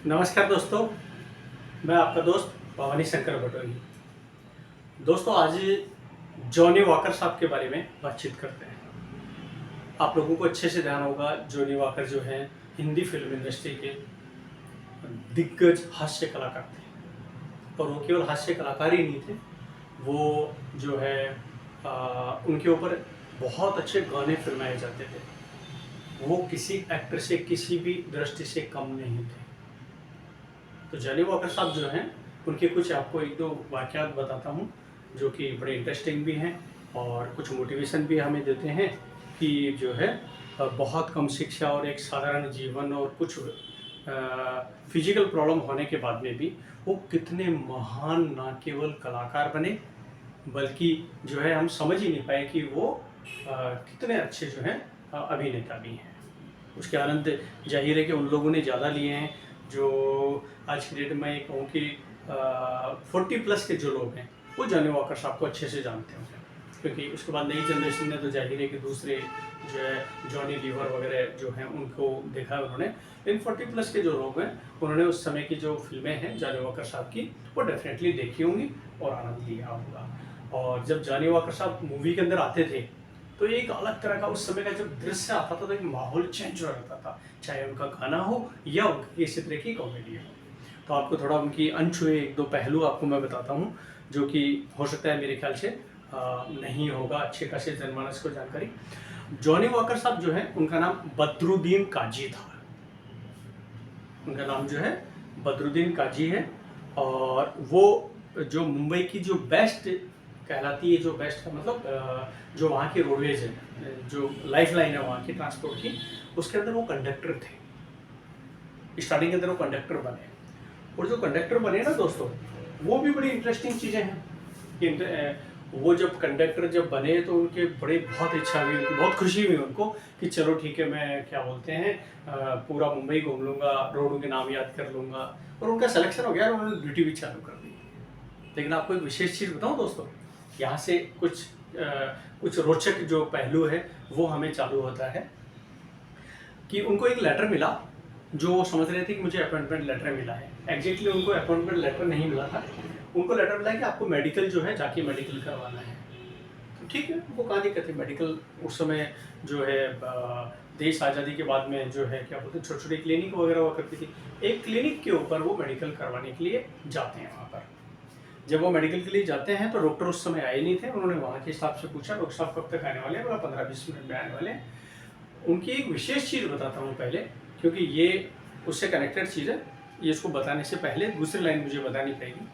नमस्कार दोस्तों, मैं आपका दोस्त भवानी शंकर बटोही। दोस्तों, आज जॉनी वॉकर साहब के बारे में बातचीत करते हैं। आप लोगों को अच्छे से ध्यान होगा, जॉनी वॉकर जो हैं हिंदी फिल्म इंडस्ट्री के दिग्गज हास्य कलाकार थे। और वो केवल हास्य कलाकार ही नहीं थे, वो जो है उनके ऊपर बहुत अच्छे गाने फिल्माए जाते थे। वो किसी एक्टर से किसी भी दृष्टि से कम नहीं थे। तो जॉनी वॉकर साहब जो हैं, उनके कुछ आपको एक दो वाक़यात बताता हूँ जो कि बड़े इंटरेस्टिंग भी हैं और कुछ मोटिवेशन भी हमें देते हैं कि जो है बहुत कम शिक्षा और एक साधारण जीवन और कुछ फिजिकल प्रॉब्लम होने के बाद में भी वो कितने महान ना केवल कलाकार बने, बल्कि जो है हम समझ ही नहीं पाए कि वो कितने अच्छे जो हैं अभिनेता भी हैं। उसके आनंद जाहिर है कि उन लोगों ने ज़्यादा लिए हैं जो आज की डेट में मैं कहूँ कि 40+ के जो लोग हैं वो जॉनी वॉकर साहब को अच्छे से जानते होंगे, क्योंकि उसके बाद नई जनरेशन ने तो जाहिर है कि दूसरे जो है जॉनी लीवर वगैरह जो हैं उनको देखा है उन्होंने। इन 40+ के जो लोग हैं उन्होंने उस समय की जो फिल्में हैं जॉनी वॉकर साहब की वो डेफिनेटली देखी होंगी और आनंद लिया होगा। और जब जॉनी वॉकर साहब मूवी के अंदर आते थे तो एक अलग तरह का उस समय का जब दृश्य आता था तो एक माहौल चेंज हो जाता था, चाहे उनका गाना हो या उनकी किसी तरह की कॉमेडी हो। तो आपको थोड़ा उनकी अनछुए एक दो पहलू आपको मैं बताता हूँ जो कि हो सकता है मेरे ख्याल से नहीं होगा अच्छे खासे जनमानस को जानकारी। जॉनी वॉकर साहब जो है उनका नाम बदरुद्दीन काजी था। उनका नाम जो है बदरुद्दीन काजी है। और वो जो मुंबई की जो बेस्ट कहलाती है, जो बेस्ट का मतलब जो वहाँ की रोडवेज है, जो लाइफ लाइन है वहाँ की ट्रांसपोर्ट की, उसके अंदर वो कंडक्टर थे। स्टार्टिंग के अंदर वो कंडक्टर बने और जो कंडक्टर बने ना दोस्तों, वो भी बड़ी इंटरेस्टिंग चीज़ें हैं कि वो जब कंडक्टर जब बने तो उनके बड़े बहुत इच्छा हुई, उनकी बहुत खुशी हुई उनको कि चलो ठीक है, मैं क्या बोलते हैं पूरा मुंबई घूम लूँगा, रोडों के नाम याद कर लूँगा। और उनका सिलेक्शन हो गया और उन्होंने ड्यूटी भी चालू कर दी। लेकिन आपको एक विशेष चीज़ बताऊँ दोस्तों, यहाँ से कुछ रोचक जो पहलू है वो हमें चालू होता है कि उनको एक लेटर मिला जो वो समझ रहे थे कि मुझे अपॉइंटमेंट लेटर मिला है। एग्जैक्टली उनको अपॉइंटमेंट लेटर नहीं मिला था, उनको लेटर मिला कि आपको मेडिकल जो है जाके मेडिकल करवाना है। तो ठीक है, उनको कहाँ दिक्कत है, मेडिकल उस समय जो है देश आज़ादी के बाद में जो है क्या बोलते हैं छोटी छोटी क्लिनिक वगैरह हुआ करती थी। एक क्लिनिक के ऊपर वो मेडिकल करवाने के लिए जाते हैं वहाँ पर। जब वो मेडिकल के लिए जाते हैं तो डॉक्टर उस समय आए नहीं थे। उन्होंने वहाँ के स्टाफ से पूछा, डॉक्टर साहब कब तक आने वाले हैं? बोला 15-20 मिनट में आने वाले हैं। उनकी एक विशेष चीज़ बताता हूँ पहले, क्योंकि ये उससे कनेक्टेड चीज़ है। ये इसको बताने से पहले दूसरी लाइन मुझे बतानी पड़ेगी।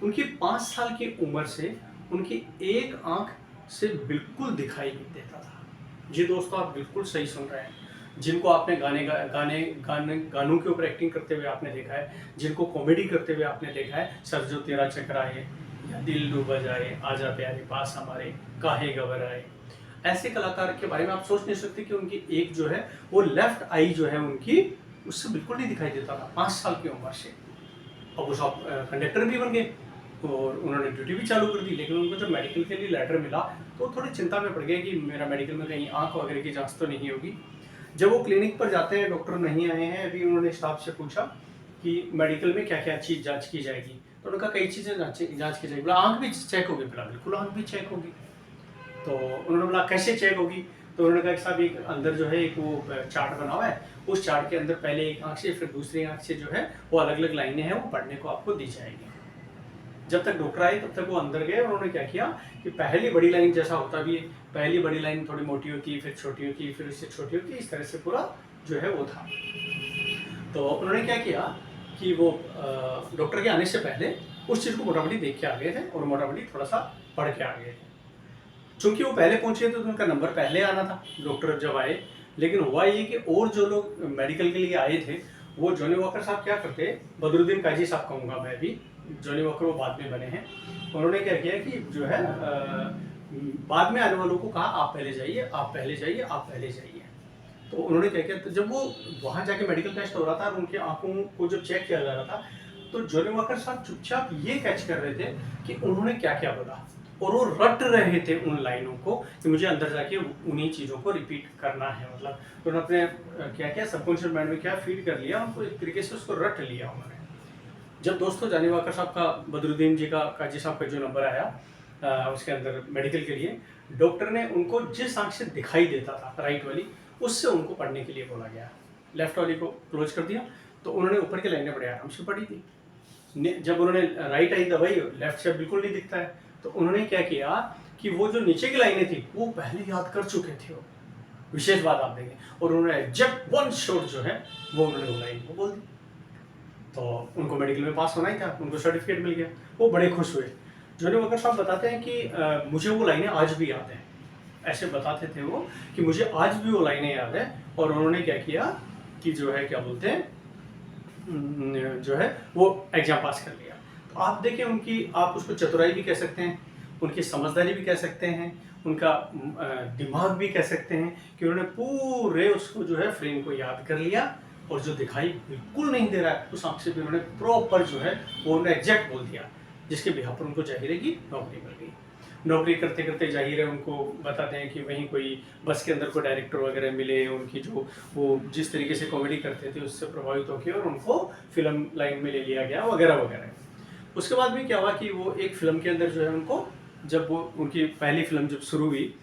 उनकी 5 साल की उम्र से उनकी एक आंख से बिल्कुल दिखाई नहीं देता था। जी दोस्तों, आप बिल्कुल सही सुन रहे हैं। जिनको आपने गानों के ऊपर एक्टिंग करते हुए आपने देखा है, जिनको कॉमेडी करते हुए आपने देखा है, सर जो तेरा चकराए या दिल डूबा जाए, आजा प्यारे पास हमारे, काहे घबराए, ऐसे कलाकार के बारे में आप सोच नहीं सकते कि उनकी एक जो है वो लेफ्ट आई जो है उनकी उससे बिल्कुल नहीं दिखाई देता था 5 साल की उम्र से। अब वो सब कंडक्टर भी बन गए और उन्होंने ड्यूटी भी चालू कर दी। लेकिन उनको जब मेडिकल के लिए लेटर मिला तो थोड़ी चिंता में पड़ गए कि मेरा मेडिकल में कहीं आंख वगैरह की जांच तो नहीं होगी। जब वो क्लिनिक पर जाते हैं, डॉक्टर नहीं आए हैं अभी, उन्होंने स्टाफ से पूछा कि मेडिकल में क्या क्या चीज़ जाँच की जाएगी। तो उन्होंने कहा कई चीज़ें जाँच की जाएगी। बोला आँख भी चेक होगी? बोला बिल्कुल आँख भी चेक होगी। तो उन्होंने बोला कैसे चेक होगी? तो उन्होंने कहा कि साहब एक अंदर जो है एक वो चार्ट बना हुआ है, उस चार्ट के अंदर पहले एक आंख से फिर दूसरी आंख से जो है वो अलग अलग लाइनें हैं, वो पढ़ने को आपको दी जाएगी। जब तक डॉक्टर आए तब तक वो अंदर गए और उन्होंने क्या किया कि पहली बड़ी लाइन जैसा होता भी है, पहली बड़ी लाइन थोड़ी मोटी होती है, फिर छोटी होती है, फिर इससे छोटी होती है, इस तरह से पूरा जो है वो था। तो उन्होंने क्या किया कि वो डॉक्टर के आने से पहले उस चीज़ को मोटामोटी देख के आ गए थे और मोटामोटी थोड़ा सा पढ़ के आ गए थे। चूंकि वो पहले पहुंचे थे तो उनका नंबर पहले आना था डॉक्टर जब आए। लेकिन हुआ ये कि और जो लोग मेडिकल के लिए आए थे वो जॉनी वॉकर साहब क्या करते, बदरुद्दीन काजी साहब कहूँगा मैं भी, जॉनी वॉकर वो बाद में बने हैं। उन्होंने क्या किया कि जो है बाद में आने वालों को कहा आप पहले जाइए, आप पहले जाइए, आप पहले जाइए। तो उन्होंने क्या किया, तो जब वो वहाँ जाके मेडिकल टेस्ट हो रहा था और उनकी आंखों को जब चेक किया जा रहा था तो जॉनी वॉकर साहब चुपचाप ये कैच कर रहे थे कि उन्होंने क्या क्या बोला। और वो रट रहे थे उन लाइनों को कि मुझे अंदर जाके उन्हीं चीज़ों को रिपीट करना है। मतलब तो उन्होंने अपने क्या क्या सबकॉन्शियस माइंड में क्या फीड कर लिया, उनको एक तरीके से उसको रट लिया उन्होंने। जब दोस्तों जानी वाकर साहब का, बदरुद्दीन जी का, काजी साहब का जो नंबर आया उसके अंदर मेडिकल के लिए, डॉक्टर ने उनको जिस आंख से दिखाई देता था, राइट वाली, उससे उनको पढ़ने के लिए बोला गया। लेफ्ट वाली को क्लोज कर दिया, तो उन्होंने ऊपर की लाइनें बड़े आराम से पढ़ी थी। जब उन्होंने राइट आई दवाई, लेफ्ट से बिल्कुल नहीं दिखता है, तो उन्होंने क्या किया कि वो जो नीचे की लाइनें थी वो पहले याद कर चुके थे। वो विशेष बात आप देंगे, और उन्होंने एग्जैक्ट वन शॉट जो है वो उन्होंने वो लाइन को बोल दी। तो उनको मेडिकल में पास होना ही था, उनको सर्टिफिकेट मिल गया, वो बड़े खुश हुए। जॉनी वॉकर साहब बताते हैं कि मुझे वो लाइनें आज भी याद हैं। ऐसे बताते थे वो कि मुझे आज भी वो लाइनें याद है। और उन्होंने क्या किया कि जो है क्या बोलते हैं, जो है वो एग्जाम पास कर लिया। तो आप देखें उनकी, आप उसको चतुराई भी कह सकते हैं, उनकी समझदारी भी कह सकते हैं, उनका दिमाग भी कह सकते हैं कि उन्होंने पूरे उसको जो है फ्रेम को याद कर लिया, और जो दिखाई बिल्कुल नहीं दे रहा है उस आंख से भी उन्होंने प्रॉपर जो है वो उन्होंने एग्जैक्ट बोल दिया, जिसके बिहार पर उनको जाहिर है कि नौकरी मिल गई। नौकरी करते करते जाहिर है उनको बताते हैं कि वहीं कोई बस के अंदर कोई डायरेक्टर वगैरह मिले, उनकी जो वो जिस तरीके से कॉमेडी करते थे उससे प्रभावित होकर और उनको फिल्म लाइन में ले लिया गया वगैरह वगैरह। उसके बाद भी क्या हुआ कि वो एक फिल्म के अंदर जो है उनको, जब वो उनकी पहली फिल्म जब शुरू हुई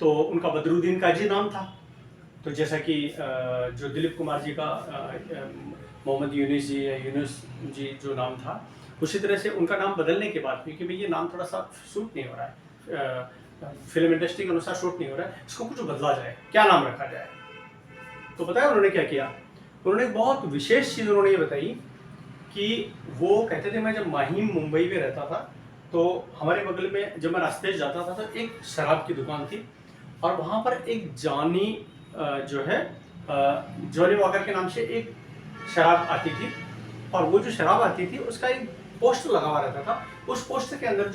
तो उनका बदरुद्दीन काजी नाम था। तो जैसा कि जो दिलीप कुमार जी का मोहम्मद यूनिस जी या यूनुस जी जो नाम था, उसी तरह से उनका नाम बदलने के बाद भी कि भाई ये नाम थोड़ा सा सूट नहीं हो रहा है, फिल्म इंडस्ट्री के अनुसार सूट नहीं हो रहा है, इसको कुछ बदला जाए, क्या नाम रखा जाए। तो पता है उन्होंने क्या किया, उन्होंने एक बहुत विशेष चीज़ उन्होंने ये बताई कि वो कहते थे मैं जब माहिम मुंबई में रहता था तो हमारे बगल में जब मैं रास्ते से जाता था तो एक शराब की दुकान थी, और वहाँ पर एक जॉनी जो है जॉनी वॉकर के नाम से एक शराब आती थी, और वो जो शराब आती थी उसका एक पोस्टर लगा हुआ रहता था। उस पोस्टर के अंदर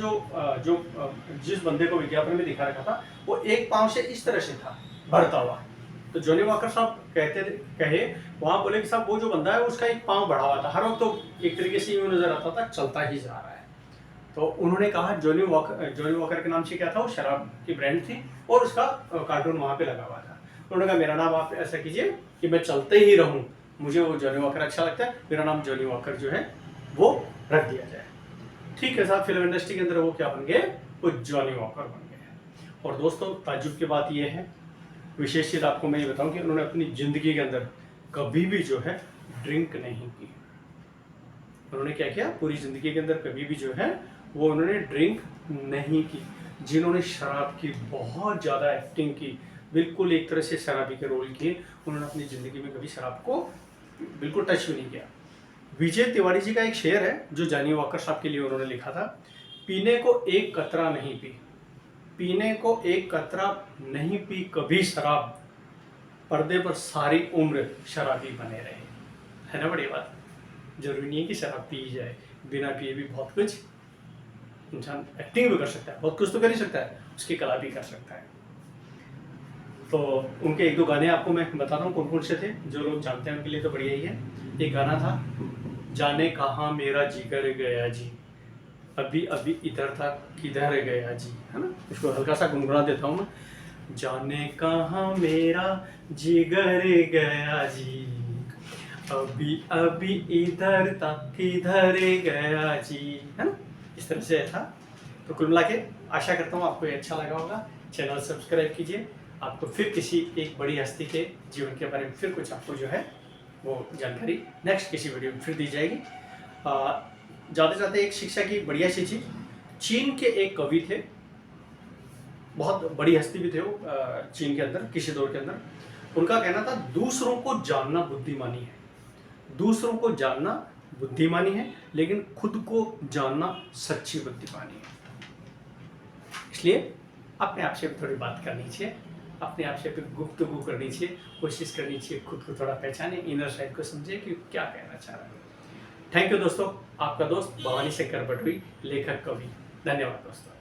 जिस बंदे को विज्ञापन में दिखा रखा था वो एक पाँव से इस तरह से था बढ़ता हुआ। तो जॉनी वॉकर साहब कहे वहाँ बोले कि साहब वो जो बंदा है उसका एक पाँव बढ़ा हुआ था, हर वक्त तो एक तरीके से यूँ नजर आता था चलता ही जा रहा है। तो उन्होंने कहा जॉनी वॉकर के नाम से क्या था, वो शराब की ब्रांड थी और उसका कार्टून वहाँ पे लगा हुआ था। उन्होंने कहा मेरा नाम आप ऐसा कीजिए कि मैं चलते ही रहूं, मुझे वो जॉनी वॉकर अच्छा लगता है, मेरा नाम जॉनी वॉकर जो है वो रख दिया जाए। ठीक है साहब, फिल्म इंडस्ट्री के अंदर वो क्या बन गए, वो जॉनी वॉकर बन गए। और दोस्तों ताज्जुब की बात ये है, विशेष चीज़ आपको मैं ये बताऊं कि उन्होंने अपनी ज़िंदगी के अंदर कभी भी जो है ड्रिंक नहीं की। उन्होंने क्या किया, पूरी ज़िंदगी के अंदर कभी भी जो है वो उन्होंने ड्रिंक नहीं की। जिन्होंने शराब की बहुत ज़्यादा एक्टिंग की, बिल्कुल एक तरह से शराबी के रोल किए, उन्होंने अपनी ज़िंदगी में कभी शराब को बिल्कुल टच भी नहीं किया। विजय तिवारी जी का एक शेर है जो जॉनी वॉकर साहब के लिए उन्होंने लिखा था, पीने को एक कतरा नहीं पी, पीने को एक कतरा नहीं पी कभी शराब, पर्दे पर सारी उम्र शराबी बने रहे। है ना बड़ी बात। जरूरी नहीं है कि शराब पी जाए, बिना पिए भी बहुत कुछ इंसान एक्टिंग भी कर सकता है, बहुत कुछ तो कर ही सकता है, उसकी कला भी कर सकता है। तो उनके एक दो गाने आपको मैं बताता हूँ कौन कौन से थे, जो लोग जानते हैं उनके लिए तो बढ़िया ही है। एक गाना था, जाने कहाँ मेरा जिगर गया जी, अभी अभी इधर था किधर गया जी, है ना। इसको हल्का सा गुनगुना देता हूँ मैं, जाने कहाँ मेरा जिगर गया जी, अभी अभी इधर था किधर गया जी, है ना। इस तरह से था। तो कुल मिला के आशा करता हूँ आपको ये अच्छा लगा होगा। चैनल सब्सक्राइब कीजिए, आपको फिर किसी एक बड़ी हस्ती के जीवन के बारे में फिर कुछ आपको जो है वो जानकारी नेक्स्ट किसी वीडियो में फिर दी जाएगी। जाते जाते एक शिक्षा की बढ़िया सी चीज़, चीन के एक कवि थे, बहुत बड़ी हस्ती भी थे वो चीन के अंदर किसी दौर के अंदर। उनका कहना था दूसरों को जानना बुद्धिमानी है, दूसरों को जानना बुद्धिमानी है, लेकिन खुद को जानना सच्ची बुद्धिमानी है। इसलिए अपने आप से थोड़ी बात करनी चाहिए, अपने आप से गुफ्तगू करनी चाहिए, कोशिश करनी चाहिए खुद को थोड़ा पहचाने, इनर साइड को समझे कि क्या कहना चाह रहा है। थैंक यू दोस्तों, आपका दोस्त भवानी शंकर बटोई, लेखक कवि। धन्यवाद दोस्तों।